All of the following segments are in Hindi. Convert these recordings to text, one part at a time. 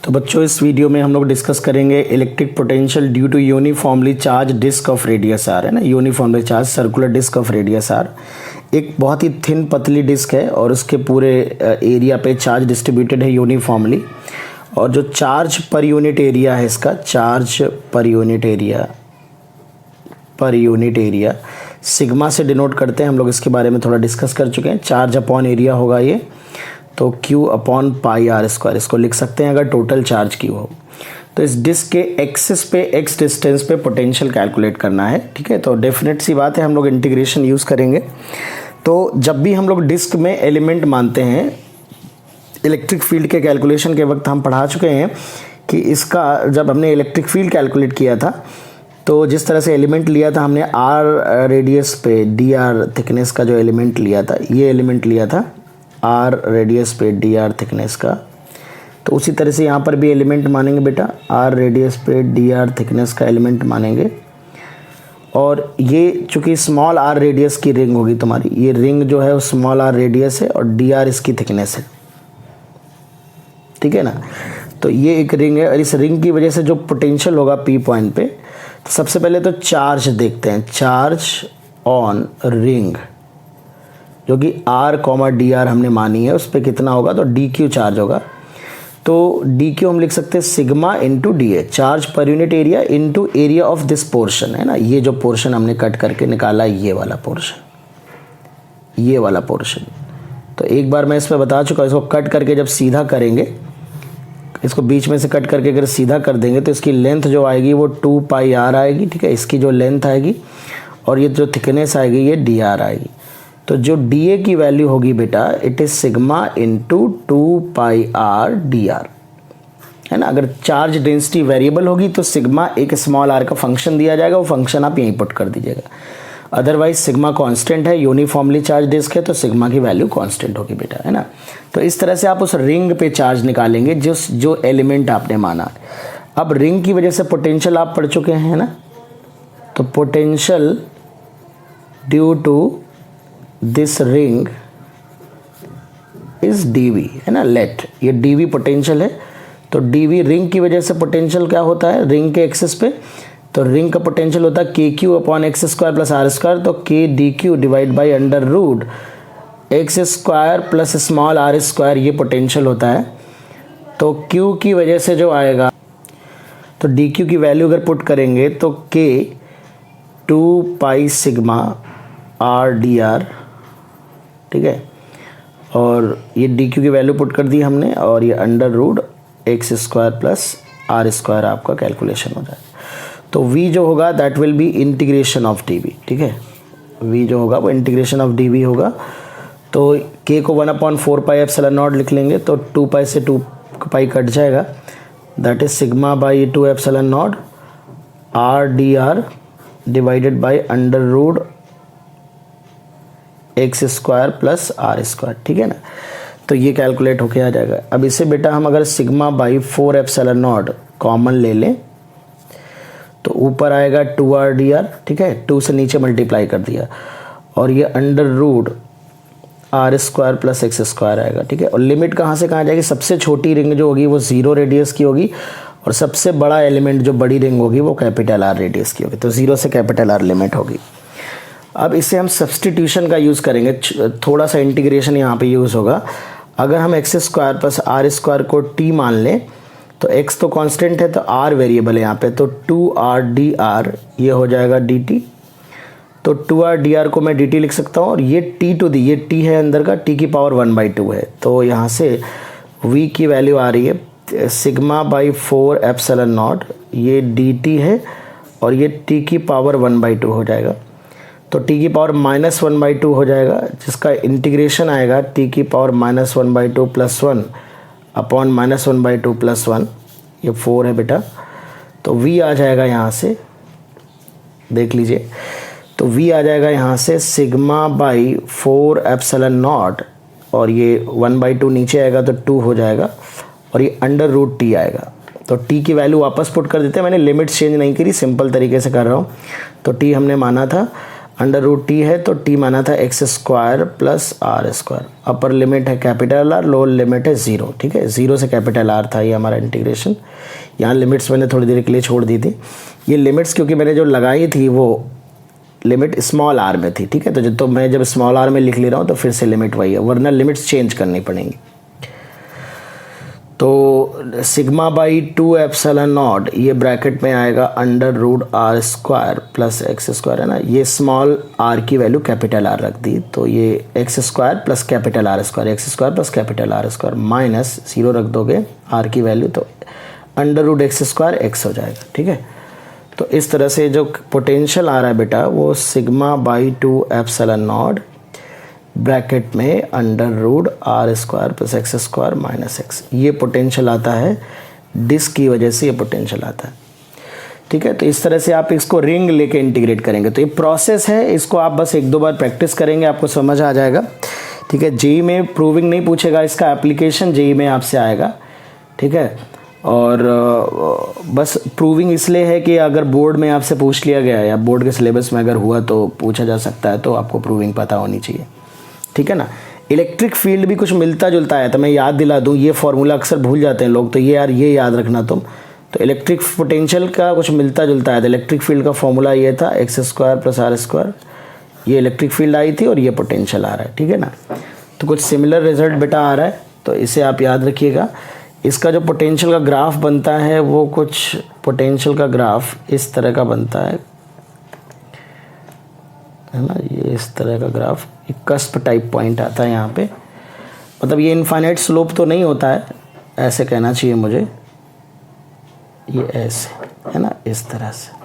तो बच्चों इस वीडियो में हम लोग डिस्कस करेंगे electric potential due to uniformly charge disc of radius r, है ना। Uniformly charge circular disc of radius r एक बहुत ही थिन पतली डिस्क है और उसके पूरे एरिया पे चार्ज डिस्ट्रीब्यूटेड है यूनिफॉर्मली। और जो चार्ज पर यूनिट एरिया है इसका, charge per unit area sigma से डिनोट करते हैं। हम लोग इसके बारे में थोड़ा डिस्कस कर चुके हैं। चार्ज अपॉन एरिया होगा ये, तो Q upon pi r square इसको लिख सकते हैं अगर टोटल चार्ज Q हो। तो इस डिस्क के एक्सिस पे x डिस्टेंस पे पोटेंशियल कैलकुलेट करना है, ठीक है। तो डेफिनेट सी बात है, हम लोग इंटीग्रेशन यूज़ करेंगे। तो जब भी हम लोग डिस्क में एलिमेंट मानते हैं, इलेक्ट्रिक फील्ड के कैलकुलेशन के वक्त हम पढ़ा चुके हैं कि इसका जब हमने इलेक्ट्रिक फील्ड कैलकुलेट किया था तो जिस तरह से एलिमेंट लिया था हमने r रेडियस पे dr थिकनेस का जो एलिमेंट लिया था, ये एलिमेंट लिया था r रेडियस पे dr थिकनेस का। तो उसी तरह से यहाँ पर भी एलिमेंट मानेंगे बेटा, r रेडियस पे dr थिकनेस का एलिमेंट मानेंगे। और ये चूँकि स्मॉल r रेडियस की रिंग होगी तुम्हारी, ये रिंग जो है वो स्मॉल r रेडियस है और dr इसकी थिकनेस है, ठीक है ना। तो ये एक रिंग है और इस रिंग की वजह से जो पोटेंशियल होगा P पॉइंट पे, तो सबसे पहले तो चार्ज देखते हैं। चार्ज ऑन रिंग जो कि r, dr हमने मानी है, उस पर कितना होगा, तो dq चार्ज होगा। तो dq हम लिख सकते हैं sigma into dA, charge per unit area into area of this portion, है ना। ये जो पोर्शन हमने कट करके निकाला, ये वाला पोर्शन। तो एक बार मैं इस पर बता चुका हूँ, इसको कट करके जब सीधा करेंगे, इसको बीच में से कट करके अगर सीधा कर देंगे तो इसकी लेंथ जो आएगी वो 2 पाई r आएगी, ठीक है। इसकी जो लेंथ आएगी और ये जो थिकनेस आएगी ये dr आएगी। तो जो dA की वैल्यू होगी बेटा, it is sigma into 2 pi r dr, है ना। अगर चार्ज डेंसिटी वेरिएबल होगी तो सिग्मा एक स्मॉल r का फंक्शन दिया जाएगा, वो फंक्शन आप यहीं पुट कर दीजिएगा। अदरवाइज सिग्मा कांस्टेंट है, यूनिफॉर्मली चार्ज डिस्क है, तो सिग्मा की वैल्यू कांस्टेंट होगी बेटा, है ना। तो इस तरह से आप उस रिंग पे चार्ज निकालेंगे जो एलिमेंट आपने माना। अब रिंग की वजह से पोटेंशियल आप पढ़ चुके हैं, है ना। तो potential due to this ring is dV, है ना। लेट ये dV पोटेंशियल है, तो dV रिंग की वजह से पोटेंशियल क्या होता है रिंग के एक्सिस पे, तो रिंग का पोटेंशियल होता है KQ upon x square plus r square. तो K dQ divide by under root x square plus small r square, ये पोटेंशियल होता है। तो Q की वजह से जो आएगा, तो dQ की वैल्यू अगर पुट करेंगे तो K 2 pi sigma r dr, ठीक है। और ये dQ की वैल्यू पुट कर दी हमने, और ये under root x square plus r square आपका कैलकुलेशन हो जाएगा। तो V जो होगा that will be integration of dV, ठीक है। V जो होगा वो इंटीग्रेशन ऑफ dV होगा। तो K को 1/4 पाई एप्सिलॉन नॉट लिख लेंगे, तो 2 पाई से 2 पाई कट जाएगा, that is sigma by 2 epsilon naught r dr divided by under root x square plus r square, ठीक है ना। तो ये कैलकुलेट होके आ जाएगा। अब इसे बेटा हम अगर sigma by 4 epsilon not common ले लें तो ऊपर आएगा 2r dr, ठीक है। 2 से नीचे मल्टीप्लाई कर दिया, और ये under root are square plus x square आएगा, ठीक है। और लिमिट कहाँ से कहाँ जाएगी, सबसे छोटी रिंग जो होगी वो 0 रेडियस की होगी, और सबसे बड़ा एलिमेंट जो बड़ी रिंग होगी वो कैपिटल R रेडियस की होगी। तो 0 से कैपिटल R लिमिट होगी। अब इसे हम सब्सटीट्यूशन का यूज़ करेंगे, थोड़ा सा इंटीग्रेशन यहाँ पे यूज़ होगा। अगर हम x square plus r square को t मान लें, तो x तो कांस्टेंट है, तो r वेरिएबल है यहाँ पे, तो 2r dr ये हो जाएगा dt। तो 2r dr को मैं dt लिख सकता हूँ, और ये t टू दी, ये t है अंदर का, t की पावर 1/2 है। तो यहाँ से v की वैल्यू आ रही है सिग्मा बाई 4 एप्सिलॉन नॉट, ये dt है, और ये t की पावर 1/2 हो जाएगा। तो t की पावर -1/2 हो जाएगा, जिसका इंटीग्रेशन आएगा t की पावर -1/2 प्लस 1 अपॉन -1/2 प्लस 1, ये 4 है बेटा। तो v आ जाएगा यहाँ से, देख लीजिए, तो v आ जाएगा यहाँ से सिग्मा बाई 4 एप्सिलॉन नॉट, और ये 1/2 नीचे आएगा तो 2 हो जाएगा, और ये अंडर रूट t आएगा। तो t की वैल्यू वापस पुट कर देते हैं, मैंने लिमिट चेंज नहीं करी, सिंपल तरीके से कर रहा हूँ। तो t हमने माना था अंडर रूट टी है तो टी माना था x square plus r square. Upper limit है कैपिटल आर, लोअर लिमिट है ज़ीरो। ठीक है, ज़ीरो से कैपिटल आर था ये हमारा इंटीग्रेशन। यहाँ लिमिट्स मैंने थोड़ी देर के लिए छोड़ दी थी। ये लिमिट्स क्योंकि मैंने जो लगाई थी वो लिमिट स्मॉल आर में थी। ठीक है, तो मैं जब स्मॉल आर में लिख ले रहा हूँ तो फिर से लिमिट वही है, वरना लिमिट्स चेंज करनी पड़ेंगी। तो सिग्मा बाई 2 एप्सिलॉन नॉट ये ब्रैकेट में आएगा under root are square plus x square, है ना। ये स्मॉल आर की वैल्यू कैपिटल आर रख दी, तो ये x square plus capital r square, x square plus capital r square minus zero रख दोगे आर की वैल्यू, तो under root x square x हो जाएगा। ठीक है, तो इस तरह से जो पोटेंशियल आ रहा है बेटा वो sigma by 2 epsilon not bracket में under root are square plus x square minus x, ये पोटेंशियल आता है डिस्क की वजह से, ये पोटेंशियल आता है। ठीक है, तो इस तरह से आप इसको रिंग लेके इंटीग्रेट करेंगे। तो ये प्रोसेस है, इसको आप बस एक दो बार प्रैक्टिस करेंगे आपको समझ आ जाएगा। ठीक है, जेईई में प्रूविंग नहीं पूछेगा, इसका एप्लीकेशन जेईई में आपसे आएगा। ठीक है, और बस प्रूविंग इसलिए है कि अगर बोर्ड में आपसे पूछ लिया गया या बोर्ड के सिलेबस में अगर हुआ तो पूछा जा सकता है, तो आपको प्रूविंग पता होनी चाहिए। ठीक है ना। इलेक्ट्रिक फील्ड भी कुछ मिलता जुलता है, तो मैं याद दिला दूं, ये फॉर्मूला अक्सर भूल जाते हैं लोग, तो ये यार ये याद रखना तुम। तो इलेक्ट्रिक पोटेंशियल का कुछ मिलता जुलता है, तो इलेक्ट्रिक फील्ड का फॉर्मूला ये था x square plus r square, ये इलेक्ट्रिक फील्ड आई थी और ये पोटेंशियल आ रहा है। ठीक है ना, तो कुछ सिमिलर रिजल्ट बेटा आ रहा है, तो इसे आप याद रखिएगा। इसका जो पोटेंशियल का ग्राफ बनता है वो कुछ पोटेंशियल का ग्राफ इस तरह का बनता है ना, ये इस तरह का ग्राफ, एक कस्प टाइप पॉइंट आता है यहाँ पे, मतलब ये इनफाइनाइट स्लोप तो नहीं होता है, ऐसे कहना चाहिए मुझे, ये ऐसे है ना, इस तरह से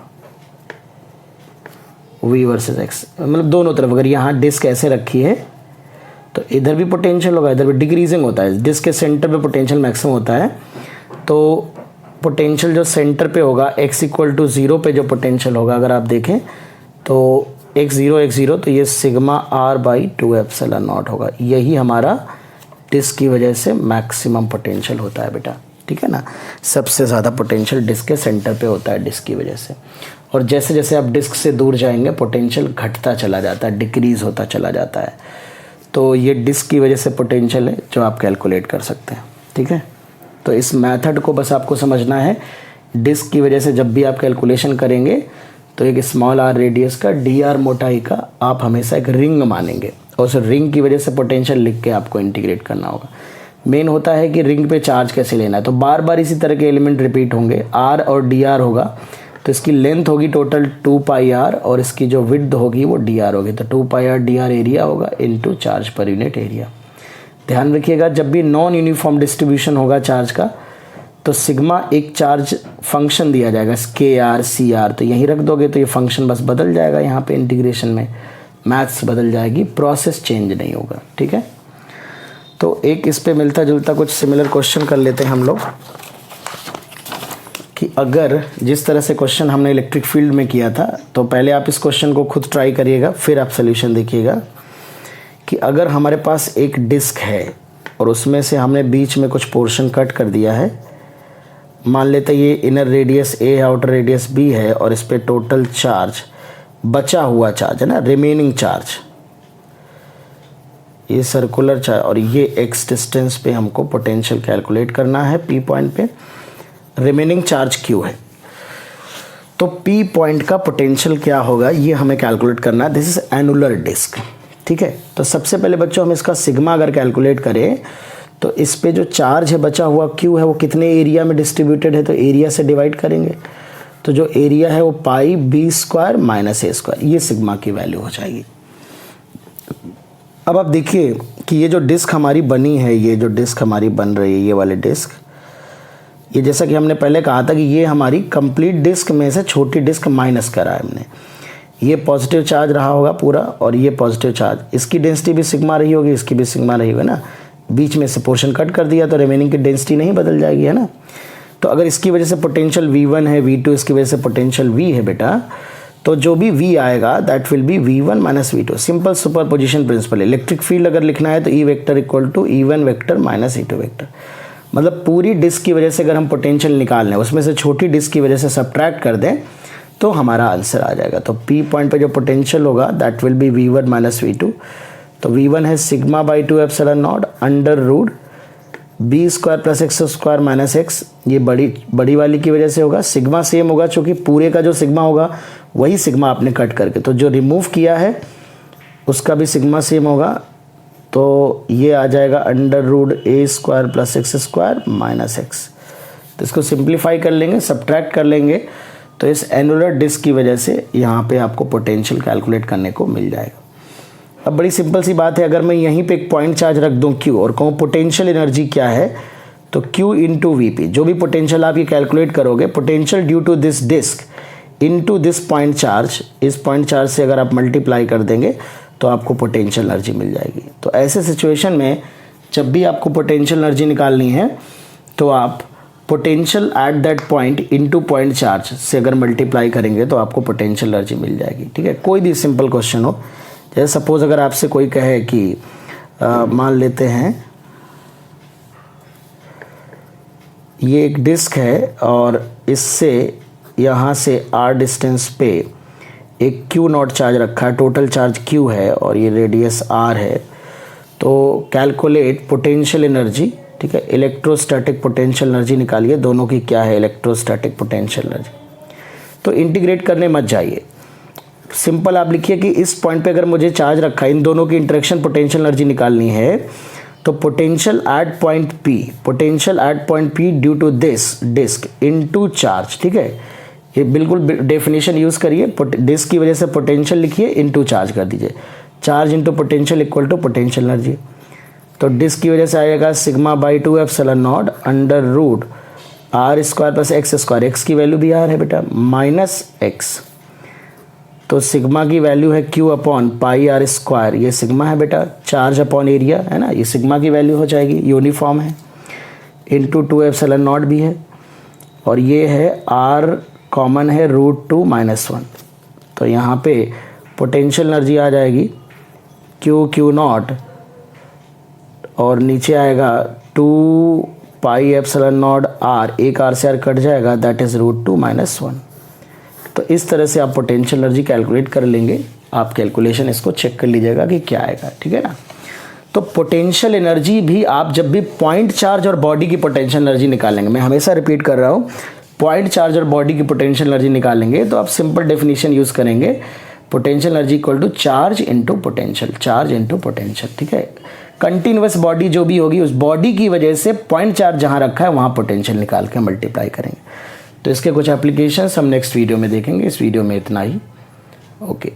v वर्सेस x, मतलब दोनों तरफ अगर यहाँ डिस्क ऐसे रखी है तो इधर भी पोटेंशियल होगा, इधर भी डिक्रीजिंग होता है। डिस्क के सेंटर पे पोटेंशियल मैक्सिमम होता है, तो पोटेंशियल जो सेंटर पे होगा x इक्वल टू 0 पे जो पोटेंशियल होगा, अगर आप देखें तो x0 तो ये sigma r by 2 epsilon not होगा। यही हमारा डिस्क की वजह से मैक्सिमम पोटेंशियल होता है बेटा। ठीक है ना, सबसे ज़्यादा पोटेंशियल डिस्क के सेंटर पे होता है डिस्क की वजह से, और जैसे जैसे आप डिस्क से दूर जाएंगे पोटेंशियल घटता चला जाता है, डिक्रीज़ होता चला जाता है। तो ये डिस्क की वजह से पोटेंशियल है जो आप कैलकुलेट कर सकते हैं। ठीक है, तो इस मेथड को बस आपको समझना है। डिस्क की वजह से जब भी आप कैलकुलेशन करेंगे तो एक स्मॉल आर रेडियस का dr मोटाई का आप हमेशा एक रिंग मानेंगे, और उस रिंग की वजह से पोटेंशियल लिख के आपको इंटीग्रेट करना होगा। मेन होता है कि रिंग पे चार्ज कैसे लेना है, तो बार बार इसी तरह के एलिमेंट रिपीट होंगे। r और dr होगा तो इसकी लेंथ होगी टोटल 2 पाई r और इसकी जो विड्थ होगी वो dr होगी, तो 2 पाई r dr एरिया होगा into charge per unit area. ध्यान रखिएगा, जब भी नॉन यूनिफॉर्म डिस्ट्रीब्यूशन होगा चार्ज का तो सिग्मा एक चार्ज फंक्शन दिया जाएगा KR CR, तो यहीं रख दोगे तो ये फंक्शन बस बदल जाएगा, यहाँ पे इंटीग्रेशन में मैथ्स बदल जाएगी, प्रोसेस चेंज नहीं होगा। ठीक है, तो एक इस पे मिलता जुलता कुछ सिमिलर क्वेश्चन कर लेते हैं हम लोग, कि अगर जिस तरह से क्वेश्चन हमने इलेक्ट्रिक फील्ड में किया था, तो पहले आप इस क्वेश्चन को खुद ट्राई करिएगा फिर आप सोल्यूशन देखिएगा, कि अगर हमारे पास एक डिस्क है और उसमें से हमने बीच में कुछ पोर्शन कट कर दिया है, मान लेते ये इनर रेडियस A है, आउटर रेडियस B है, और इस पे टोटल चार्ज बचा हुआ चार्ज है ना, रिमेनिंग चार्ज, ये सर्कुलर चार्ज, और ये x डिस्टेंस पे हमको पोटेंशियल कैलकुलेट करना है P पॉइंट पे, रिमेनिंग चार्ज Q है। तो P पॉइंट का पोटेंशियल क्या होगा ये हमें कैलकुलेट करना है। This is annular disc. ठीक है, तो सबसे पहले बच्चों हम इसका सिग्मा अगर कैलकुलेट करें तो इस पे जो चार्ज है बचा हुआ Q है वो कितने एरिया में डिस्ट्रीब्यूटेड है, तो एरिया से डिवाइड करेंगे, तो जो एरिया है वो पाई B square minus A square, ये सिग्मा की वैल्यू हो जाएगी। अब आप देखिए कि ये जो डिस्क हमारी बनी है, ये जो डिस्क हमारी बन रही है, ये वाले डिस्क, ये जैसा कि हमने पहले कहा था कि ये हमारी कंप्लीट डिस्क में से छोटी डिस्क माइनस करा है हमने, ये पॉजिटिव चार्ज रहा होगा पूरा और ये पॉजिटिव चार्ज, इसकी डेंसिटी भी सिग्मा रही होगी, इसकी भी सिग्मा रही होगी ना, बीच में से पोर्शन कट कर दिया तो रिमेनिंग की डेंसिटी नहीं बदल जाएगी, है ना। तो अगर इसकी वजह से पोटेंशियल V1 है, V2 इसकी वजह से पोटेंशियल V है बेटा, तो जो भी V आएगा that will be V1 minus V2। Simple superposition principle. Electric field अगर लिखना है तो E vector equal to E1 vector minus E2 vector, मतलब पूरी डिस्क की वजह से अगर हम पोटेंशियल निकाल लें उसमें से छोटी डिस्क की वजह से सब्ट्रैक्ट कर दें तो हमारा आंसर आ जाएगा। तो P पॉइंट पे जो पोटेंशियल होगा that will be V1 minus V2। तो V1 है sigma by 2 epsilon nought under root B square plus x square minus x, ये बड़ी वाली की वजह से होगा। सिग्मा सेम होगा क्योंकि पूरे का जो सिग्मा होगा वही सिग्मा आपने कट करके, तो जो रिमूव किया है उसका भी सिग्मा सेम होगा। तो ये आ जाएगा under root a square plus x square minus x. तो इसको सिंप्लीफाई कर लेंगे, सब्ट्रैक्ट कर लेंगे, तो इस एनुलर डिस्क की वजह से यहाँ पे आपको पोटेंशियल कैलकुलेट करने को मिल जाएगा। अब बड़ी सिंपल सी बात है, अगर मैं यहीं पे एक पॉइंट चार्ज रख दूँ Q और कहूँ पोटेंशियल एनर्जी क्या है, तो Q इंटू Vp, जो भी पोटेंशियल आप ये कैलकुलेट करोगे, potential due to this disc into this point charge, इस पॉइंट चार्ज से अगर आप मल्टीप्लाई कर देंगे तो आपको पोटेंशियल एनर्जी मिल जाएगी। तो ऐसे सिचुएशन में जब भी आपको पोटेंशियल एनर्जी निकालनी है तो आप potential at that point into point charge से अगर मल्टीप्लाई करेंगे तो आपको पोटेंशियल एनर्जी मिल जाएगी। ठीक है, कोई भी सिंपल क्वेश्चन हो, जैसे सपोज अगर आपसे कोई कहे कि मान लेते हैं ये एक डिस्क है और इससे यहाँ से r डिस्टेंस पे एक Q नॉट चार्ज रखा है, टोटल चार्ज Q है और ये रेडियस R है। तो कैलकुलेट पोटेंशियल एनर्जी, ठीक है, इलेक्ट्रोस्टैटिक पोटेंशियल एनर्जी निकालिए, दोनों की क्या है इलेक्ट्रोस्टैटिक पोटेंशियल एनर्जी। तो इंटीग्रेट करने मत जाइए, सिंपल आप लिखिए कि इस पॉइंट पे अगर मुझे चार्ज रखा है, इन दोनों की इंटरेक्शन पोटेंशियल एनर्जी निकालनी है, तो potential at point P, potential at point P due to this disc into charge. ठीक है, ये बिल्कुल डेफिनेशन यूज़ करिए, डिस्क की वजह से पोटेंशियल लिखिए, इनटू चार्ज कर दीजिए, charge into potential equal to potential energy. तो डिस्क की वजह से आएगा sigma by 2 epsilon nought under root R square plus x square, x की वैल्यू भी R है बेटा, माइनस एक्स। तो सिग्मा की वैल्यू है Q upon pi R square, ये सिग्मा है बेटा, चार्ज अपॉन एरिया है ना, ये सिग्मा की वैल्यू हो जाएगी, यूनिफॉर्म है, इनटू 2 एप्सिलॉन नॉट भी है, और ये है R कॉमन है √2 माइनस 1। तो यहाँ पे पोटेंशियल एनर्जी आ जाएगी Q नॉट और नीचे आएगा 2 पाई एप्सिलॉन नॉट R, एक R से R कट जाएगा, दैट इज़ √2 माइनस 1। तो इस तरह से आप पोटेंशियल एनर्जी कैलकुलेट कर लेंगे, आप कैलकुलेशन इसको चेक कर लीजिएगा कि क्या आएगा। ठीक है ना। तो पोटेंशियल एनर्जी भी आप जब भी पॉइंट चार्ज और बॉडी की पोटेंशियल एनर्जी निकालेंगे, मैं हमेशा रिपीट कर रहा हूँ, पॉइंट चार्ज और बॉडी की पोटेंशियल एनर्जी निकालेंगे तो आप सिंपल डेफिनेशन यूज़ करेंगे, potential energy equal to charge into potential, charge into potential. ठीक है, कंटिन्यूअस बॉडी जो भी होगी उस बॉडी की वजह से पॉइंट चार्ज जहाँ रखा है वहाँ पोटेंशियल निकाल के मल्टीप्लाई करेंगे। तो इसके कुछ एप्लीकेशंस हम नेक्स्ट वीडियो में देखेंगे, इस वीडियो में इतना ही। ओके।